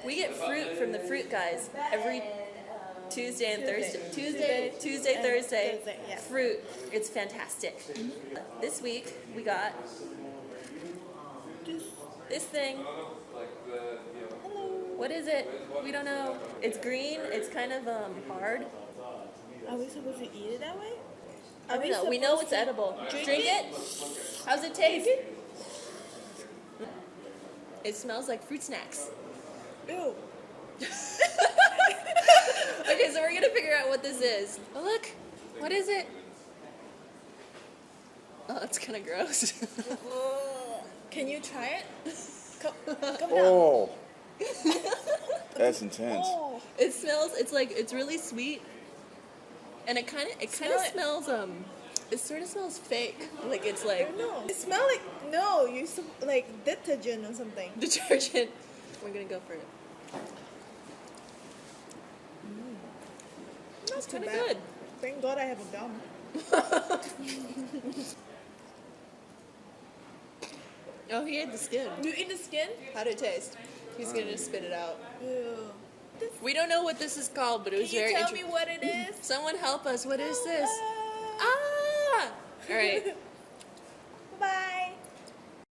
We get fruit from the fruit guys every Tuesday and Thursday. Tuesday, Thursday. Yeah. Fruit. It's fantastic. This week we got this thing. Hello. What is it? We don't know. It's green. It's kind of hard. Are we supposed to eat it that way? I don't know. We know it's edible. Drink it. How's it taste? It smells like fruit snacks. Ew. Okay, so we're gonna figure out what this is. Oh look, what is it? Oh, it's kind of gross. Can you try it? Come down. Oh, that's intense. Oh. It smells. It's like it's really sweet, and it kind of Smell it. smells It sort of smells fake. Like it's like No. It smells like like detergent or something. detergent. We're gonna go for it. It's Too kind of bad. good. Thank God I have a gum. Oh, he ate the skin. You eat the skin? How'd it taste? He's gonna spit it out. Ew. We don't know what this is called, but it was Can you very tell interesting. me what it is? Someone help us. What is this? Ah. Ah! All right. Bye.